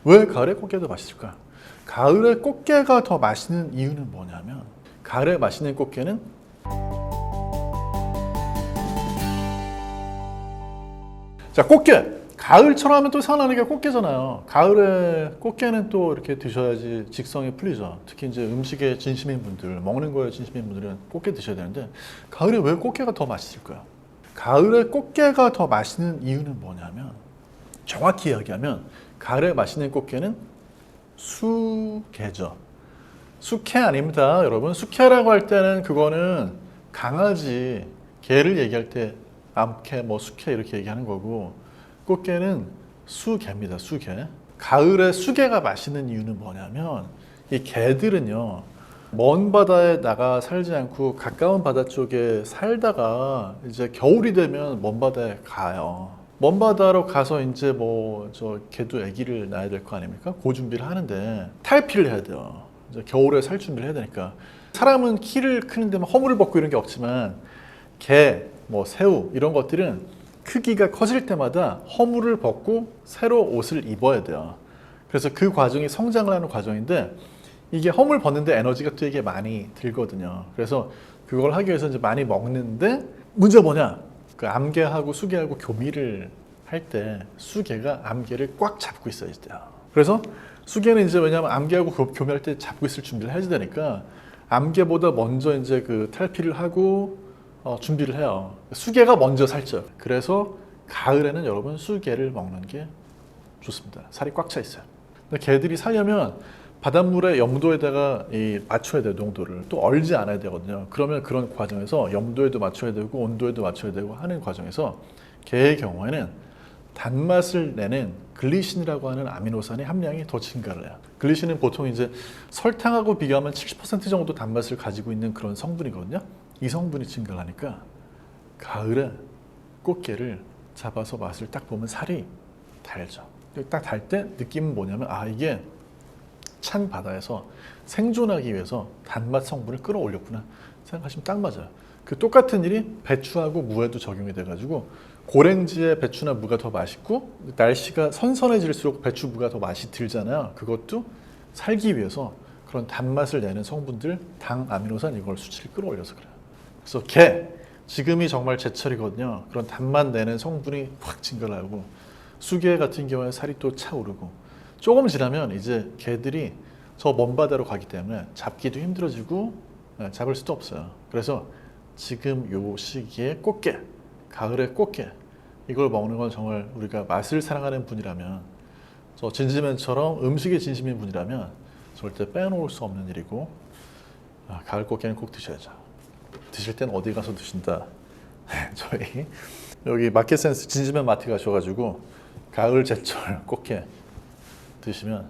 왜 가을에 꽃게가 더 맛있을까? 가을에 꽃게가 더 맛있는 이유는 뭐냐면, 가을에 맛있는 꽃게는 자, 꽃게! 가을처럼 하면 또 생각나는 게 꽃게잖아요. 가을에 꽃게는 또 이렇게 드셔야지 직성이 풀리죠. 특히 이제 음식에 진심인 분들, 먹는 거에 진심인 분들은 꽃게 드셔야 되는데, 가을에 왜 꽃게가 더 맛있을까요? 가을에 꽃게가 더 맛있는 이유는 뭐냐면, 정확히 이야기하면 가을에 맛있는 꽃게는 수개죠. 숙회 아닙니다, 여러분. 숙회라고 할 때는 그거는 강아지, 개를 얘기할 때 암캐, 뭐 숙회 이렇게 얘기하는 거고, 꽃게는 수개입니다, 수개. 가을에 수개가 맛있는 이유는 뭐냐면, 이 개들은요, 먼 바다에 나가 살지 않고 가까운 바다 쪽에 살다가 이제 겨울이 되면 먼 바다에 가요. 먼 바다로 가서 이제 뭐 저 개도 아기를 낳아야 될 거 아닙니까? 그 준비를 하는데 탈피를 해야 돼요. 이제 겨울에 살 준비를 해야 되니까. 사람은 키를 크는데 막 허물을 벗고 이런 게 없지만, 개, 뭐 새우 이런 것들은 크기가 커질 때마다 허물을 벗고 새로 옷을 입어야 돼요. 그래서 그 과정이 성장을 하는 과정인데, 이게 허물 벗는데 에너지가 되게 많이 들거든요. 그래서 그걸 하기 위해서 이제 많이 먹는데, 문제가 뭐냐? 그 암개하고 수개하고 교미를 할 때 수개가 암개를 꽉 잡고 있어야 돼요. 그래서 수개는 이제 왜냐하면 암개하고 교미할 때 잡고 있을 준비를 해야 되니까 암개보다 먼저 이제 그 탈피를 하고 준비를 해요. 수개가 먼저 살죠. 그래서 가을에는 여러분 수개를 먹는 게 좋습니다. 살이 꽉 차 있어요. 근데 개들이 살려면 바닷물의 염도에다가 맞춰야 돼요, 농도를. 또 얼지 않아야 되거든요. 그러면 그런 과정에서 염도에도 맞춰야 되고 온도에도 맞춰야 되고 하는 과정에서 개의 경우에는 단맛을 내는 글리신이라고 하는 아미노산의 함량이 더 증가를 해요. 글리신은 보통 이제 설탕하고 비교하면 70% 정도 단맛을 가지고 있는 그런 성분이거든요. 이 성분이 증가를 하니까 가을에 꽃게를 잡아서 맛을 딱 보면 살이 달죠. 딱 달 때 느낌은 뭐냐면, 아, 이게 찬 바다에서 생존하기 위해서 단맛 성분을 끌어올렸구나 생각하시면 딱 맞아요. 그 똑같은 일이 배추하고 무에도 적용이 돼가지고, 고랭지에 배추나 무가 더 맛있고 날씨가 선선해질수록 배추, 무가 더 맛이 들잖아요. 그것도 살기 위해서 그런 단맛을 내는 성분들, 당, 아미노산 이걸 수치를 끌어올려서 그래요. 그래서 게, 지금이 정말 제철이거든요. 그런 단맛 내는 성분이 확 증가를 하고, 수개 같은 경우에 살이 또 차오르고, 조금 지나면 이제 개들이 저 먼 바다로 가기 때문에 잡기도 힘들어지고 잡을 수도 없어요. 그래서 지금 요 시기에 꽃게, 가을에 꽃게, 이걸 먹는 건 정말 우리가 맛을 사랑하는 분이라면, 저 진지맨처럼 음식에 진심인 분이라면 절대 빼놓을 수 없는 일이고, 가을 꽃게는 꼭 드셔야죠. 드실 땐 어디 가서 드신다? 저희 여기 마켓센스 진지맨 마트 가셔가지고 가을 제철 꽃게 드시면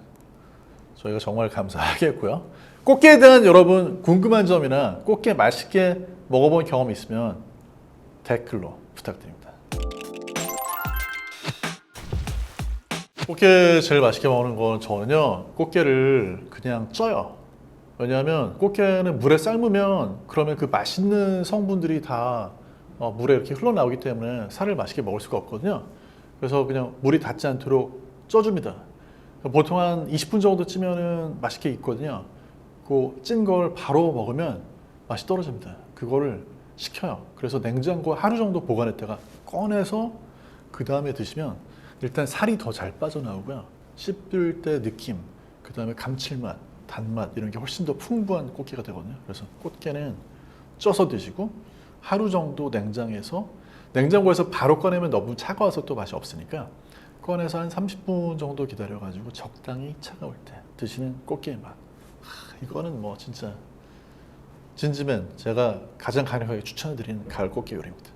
저희가 정말 감사하겠고요. 꽃게에 대한 여러분 궁금한 점이나 꽃게 맛있게 먹어본 경험 있으면 댓글로 부탁드립니다. 꽃게 제일 맛있게 먹는 건 저는요, 꽃게를 그냥 쪄요. 왜냐하면 꽃게는 물에 삶으면 그러면 그 맛있는 성분들이 다 물에 이렇게 흘러나오기 때문에 살을 맛있게 먹을 수가 없거든요. 그래서 그냥 물이 닿지 않도록 쪄줍니다. 보통 한 20분 정도 찌면은 맛있게 익거든요. 그 찐 걸 바로 먹으면 맛이 떨어집니다. 그거를 식혀요. 그래서 냉장고에 하루 정도 보관했다가 꺼내서 그 다음에 드시면 일단 살이 더 잘 빠져나오고요. 씹을 때 느낌, 그 다음에 감칠맛, 단맛 이런 게 훨씬 더 풍부한 꽃게가 되거든요. 그래서 꽃게는 쪄서 드시고, 하루 정도 냉장고에서 바로 꺼내면 너무 차가워서 또 맛이 없으니까 꺼내서 한 30분 정도 기다려가지고 적당히 차가울 때 드시는 꽃게의 맛. 이거는 뭐 진짜 진지맨 제가 가장 강력하게 추천해드리는 가을 꽃게 요리입니다.